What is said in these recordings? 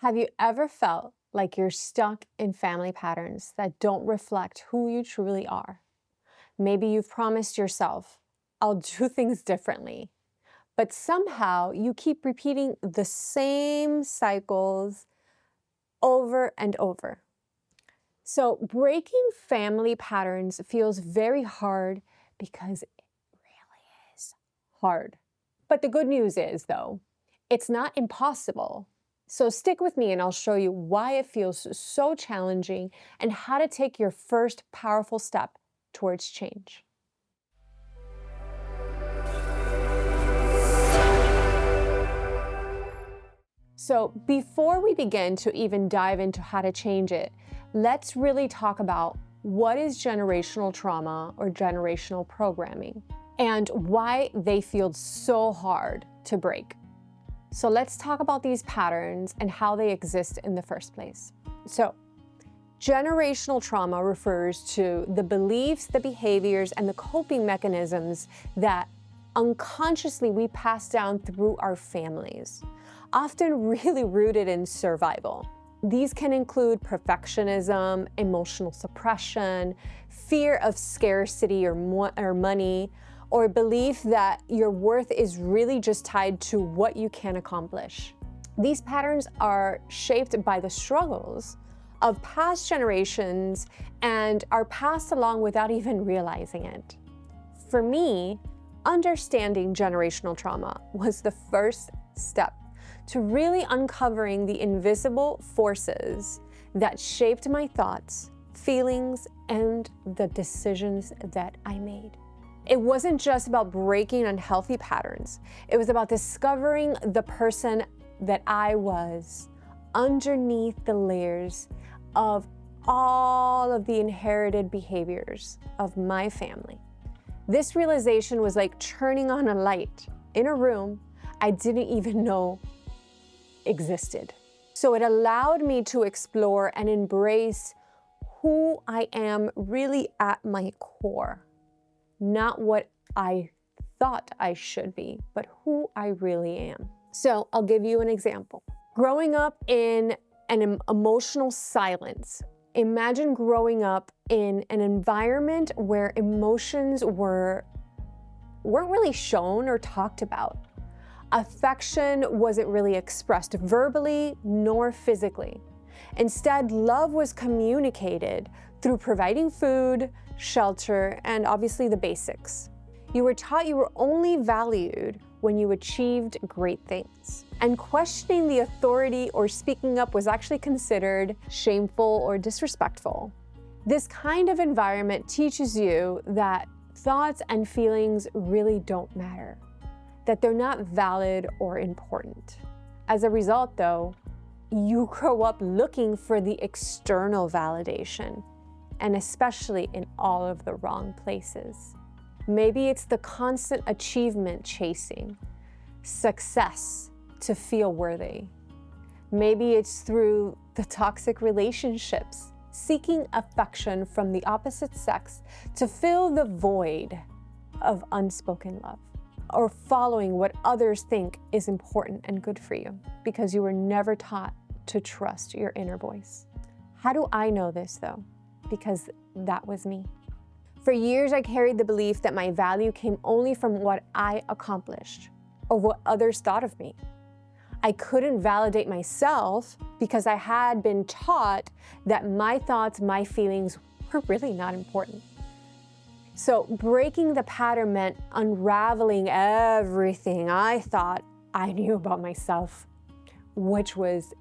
Have you ever felt like you're stuck in family patterns that don't reflect who you truly are? Maybe you've promised yourself, I'll do things differently, but somehow you keep repeating the same cycles over and over. So, breaking family patterns feels very hard because it really is hard. But the good news is, though, it's not impossible. So stick with me and I'll show you why it feels so challenging and how to take your first powerful step towards change. So before we begin to even dive into how to change it, let's really talk about what is generational trauma or generational programming and why they feel so hard to break. So let's talk about these patterns and how they exist in the first place. So, generational trauma refers to the beliefs, the behaviors, and the coping mechanisms that unconsciously we pass down through our families, often really rooted in survival. These can include perfectionism, emotional suppression, fear of scarcity or money, or belief that your worth is really just tied to what you can accomplish. These patterns are shaped by the struggles of past generations and are passed along without even realizing it. For me, understanding generational trauma was the first step to really uncovering the invisible forces that shaped my thoughts, feelings, and the decisions that I made. It wasn't just about breaking unhealthy patterns. It was about discovering the person that I was underneath the layers of all of the inherited behaviors of my family. This realization was like turning on a light in a room I didn't even know existed. So it allowed me to explore and embrace who I am really at my core. Not what I thought I should be, but who I really am. So I'll give you an example. Growing up in an emotional silence. Imagine growing up in an environment where emotions weren't really shown or talked about. Affection wasn't really expressed verbally nor physically. Instead, love was communicated through providing food, shelter, and obviously the basics. You were taught you were only valued when you achieved great things. And questioning the authority or speaking up was actually considered shameful or disrespectful. This kind of environment teaches you that thoughts and feelings really don't matter, that they're not valid or important. As a result, though, you grow up looking for the external validation, and especially in all of the wrong places. Maybe it's the constant achievement chasing, success to feel worthy. Maybe it's through the toxic relationships, seeking affection from the opposite sex to fill the void of unspoken love, or following what others think is important and good for you because you were never taught to trust your inner voice. How do I know this though? Because that was me. For years, I carried the belief that my value came only from what I accomplished or what others thought of me. I couldn't validate myself because I had been taught that my thoughts, my feelings were really not important. So breaking the pattern meant unraveling everything I thought I knew about myself, which was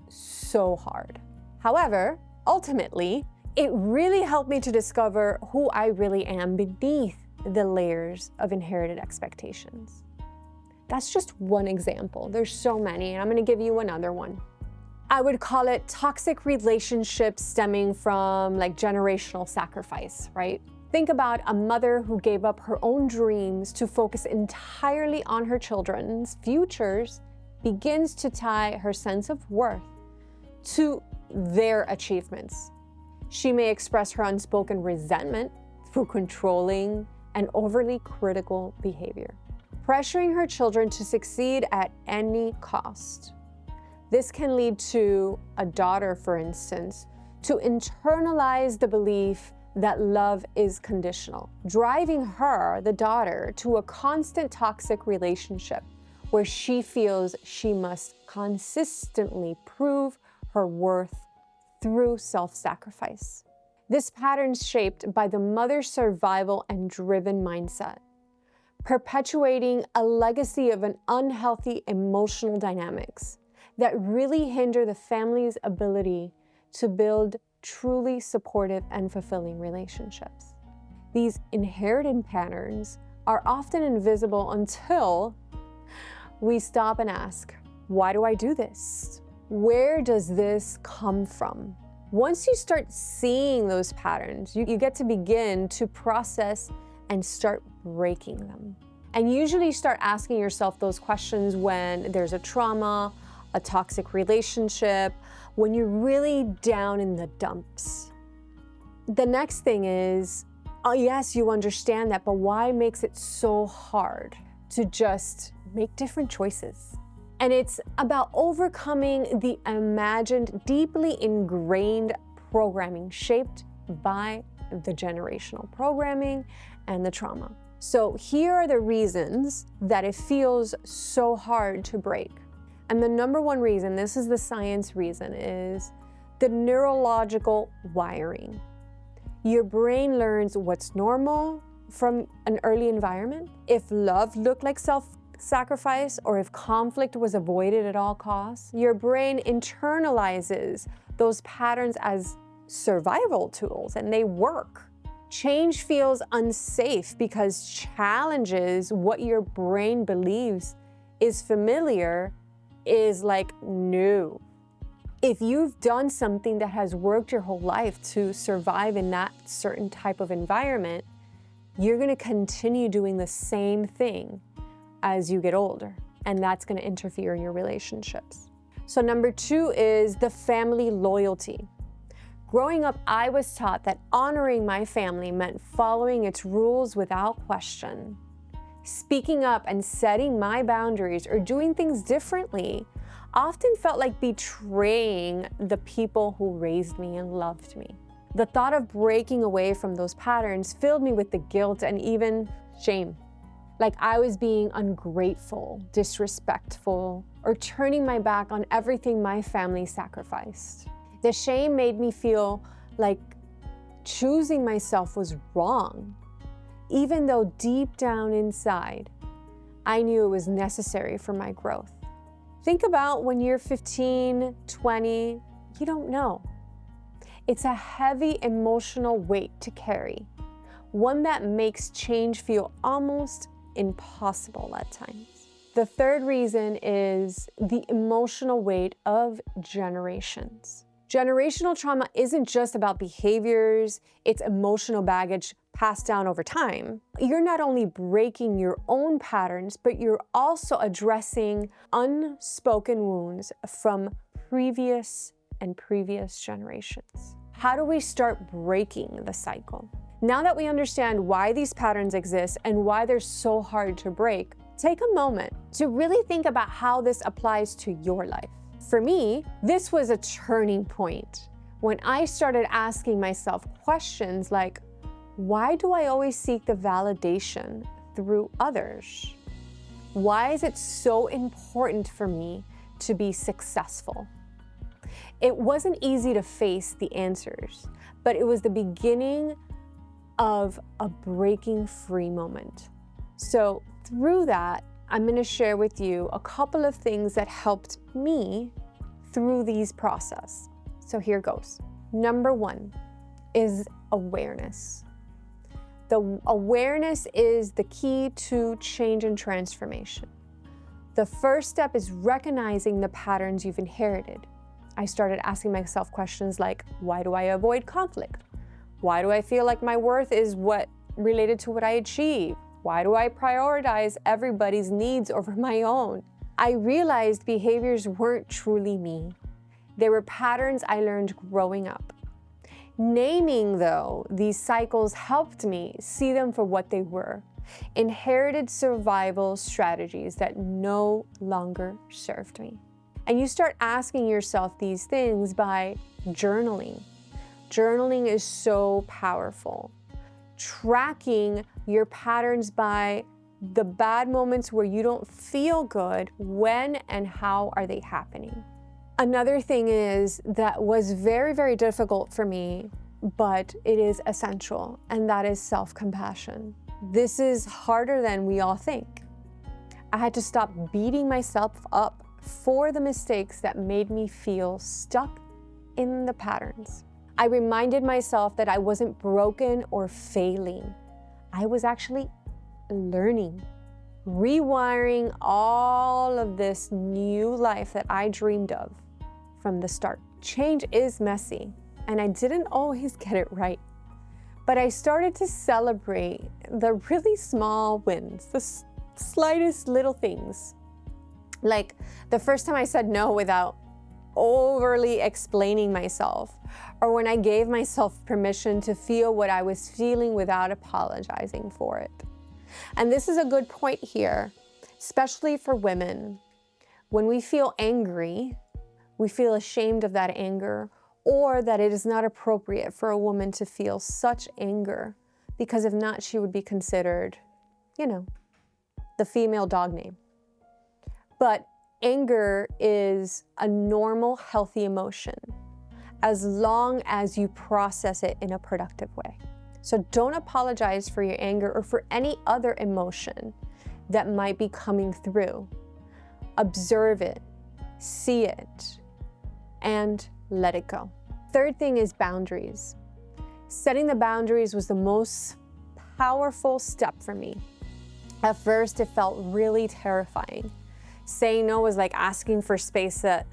so hard. However, ultimately, it really helped me to discover who I really am beneath the layers of inherited expectations. That's just one example. There's so many, and I'm gonna give you another one. I would call it toxic relationships stemming from like generational sacrifice, right? Think about a mother who gave up her own dreams to focus entirely on her children's futures, begins to tie her sense of worth to their achievements. She may express her unspoken resentment through controlling and overly critical behavior, pressuring her children to succeed at any cost. This can lead to a daughter, for instance, to internalize the belief that love is conditional, driving her, the daughter, to a constant toxic relationship where she feels she must consistently prove her worth through self-sacrifice. This pattern is shaped by the mother's survival and driven mindset, perpetuating a legacy of an unhealthy emotional dynamics that really hinder the family's ability to build truly supportive and fulfilling relationships. These inherited patterns are often invisible until we stop and ask, why do I do this? Where does this come from? Once you start seeing those patterns, you get to begin to process and start breaking them. And usually start asking yourself those questions when there's a trauma, a toxic relationship, when you're really down in the dumps. The next thing is, oh yes, you understand that, but why makes it so hard to just make different choices? And it's about overcoming the imagined, deeply ingrained programming shaped by the generational programming and the trauma. So here are the reasons that it feels so hard to break. And the number one reason, this is the science reason, is the neurological wiring. Your brain learns what's normal from an early environment. If love looked like self-sacrifice or if conflict was avoided at all costs, your brain internalizes those patterns as survival tools, and they work. Change feels unsafe because challenges what your brain believes is familiar is like new. If you've done something that has worked your whole life to survive in that certain type of environment, you're going to continue doing the same thing as you get older, and that's going to interfere in your relationships. So number two is the family loyalty. Growing up, I was taught that honoring my family meant following its rules without question. Speaking up and setting my boundaries or doing things differently often felt like betraying the people who raised me and loved me. The thought of breaking away from those patterns filled me with the guilt and even shame. Like I was being ungrateful, disrespectful, or turning my back on everything my family sacrificed. The shame made me feel like choosing myself was wrong, even though deep down inside, I knew it was necessary for my growth. Think about when you're 15, 20, you don't know. It's a heavy emotional weight to carry, one that makes change feel almost impossible at times. The third reason is the emotional weight of generations. Generational trauma isn't just about behaviors, it's emotional baggage passed down over time. You're not only breaking your own patterns, but you're also addressing unspoken wounds from previous generations. How do we start breaking the cycle? Now that we understand why these patterns exist and why they're so hard to break, take a moment to really think about how this applies to your life. For me, this was a turning point when I started asking myself questions like, why do I always seek the validation through others? Why is it so important for me to be successful? It wasn't easy to face the answers, but it was the beginning of a breaking free moment. So through that, I'm going to share with you a couple of things that helped me through these process. So here goes. Number one is awareness. The awareness is the key to change and transformation. The first step is recognizing the patterns you've inherited. I started asking myself questions like, why do I avoid conflict? Why do I feel like my worth is what related to what I achieve? Why do I prioritize everybody's needs over my own? I realized behaviors weren't truly me. They were patterns I learned growing up. Naming, though, these cycles helped me see them for what they were: inherited survival strategies that no longer served me. And you start asking yourself these things by journaling. Journaling is so powerful. Tracking your patterns by the bad moments where you don't feel good, when and how are they happening? Another thing is that was very, very difficult for me, but it is essential, and that is self-compassion. This is harder than we all think. I had to stop beating myself up for the mistakes that made me feel stuck in the patterns. I reminded myself that I wasn't broken or failing. I was actually learning, rewiring all of this new life that I dreamed of from the start. Change is messy, and I didn't always get it right. But I started to celebrate the really small wins, the slightest little things. Like the first time I said no without overly explaining myself, or when I gave myself permission to feel what I was feeling without apologizing for it. And this is a good point here, especially for women. When we feel angry, we feel ashamed of that anger, or that it is not appropriate for a woman to feel such anger, because if not, she would be considered, the female dog name. But anger is a normal, healthy emotion, as long as you process it in a productive way. So don't apologize for your anger or for any other emotion that might be coming through. Observe it, see it, and let it go. Third thing is boundaries. Setting the boundaries was the most powerful step for me. At first, it felt really terrifying. Saying no was like asking for space, that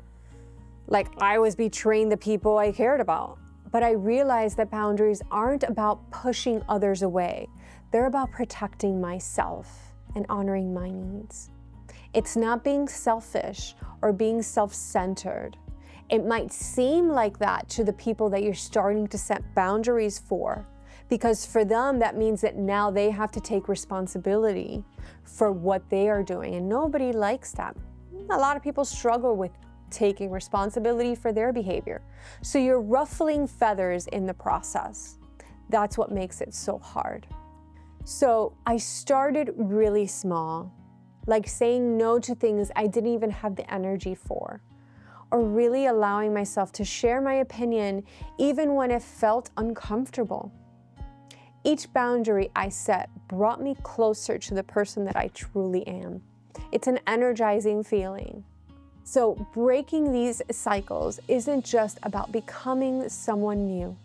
like I was betraying the people I cared about. But I realized that boundaries aren't about pushing others away. They're about protecting myself and honoring my needs. It's not being selfish or being self-centered. It might seem like that to the people that you're starting to set boundaries for, because for them, that means that now they have to take responsibility for what they are doing, and nobody likes that. A lot of people struggle with taking responsibility for their behavior. So you're ruffling feathers in the process. That's what makes it so hard. So I started really small, like saying no to things I didn't even have the energy for, or really allowing myself to share my opinion even when it felt uncomfortable. Each boundary I set brought me closer to the person that I truly am. It's an energizing feeling. So breaking these cycles isn't just about becoming someone new.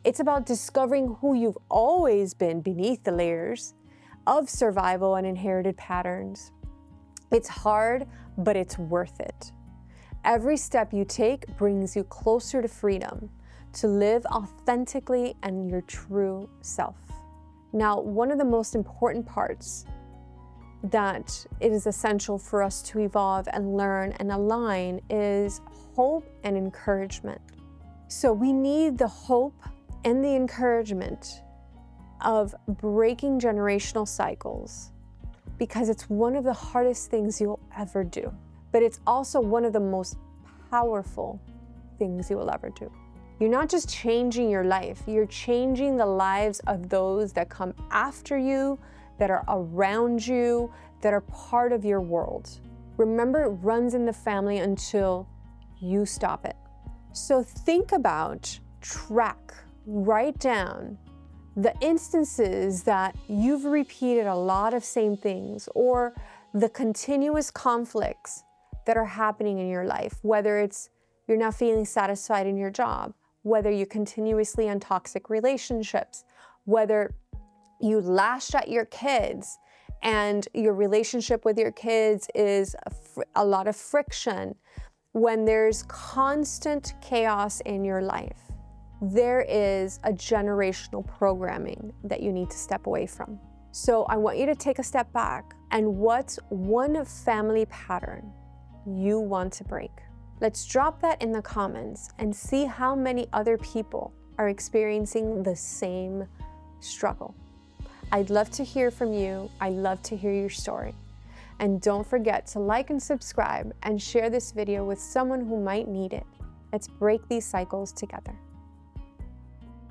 It's about discovering who you've always been beneath the layers of survival and inherited patterns. It's hard, but it's worth it. Every step you take brings you closer to freedom, to live authentically and your true self. Now, one of the most important parts that it is essential for us to evolve and learn and align is hope and encouragement. So we need the hope and the encouragement of breaking generational cycles, because it's one of the hardest things you'll ever do, but it's also one of the most powerful things you will ever do. You're not just changing your life, you're changing the lives of those that come after you, that are around you, that are part of your world. Remember, it runs in the family until you stop it. So think about, track, write down the instances that you've repeated a lot of same things, or the continuous conflicts that are happening in your life, whether it's you're not feeling satisfied in your job, whether you're continuously in toxic relationships, whether you lashed at your kids and your relationship with your kids is a lot of friction, when there's constant chaos in your life, there is a generational programming that you need to step away from. So I want you to take a step back, and what's one family pattern you want to break? Let's drop that in the comments and see how many other people are experiencing the same struggle. I'd love to hear from you. I'd love to hear your story. And don't forget to like and subscribe and share this video with someone who might need it. Let's break these cycles together.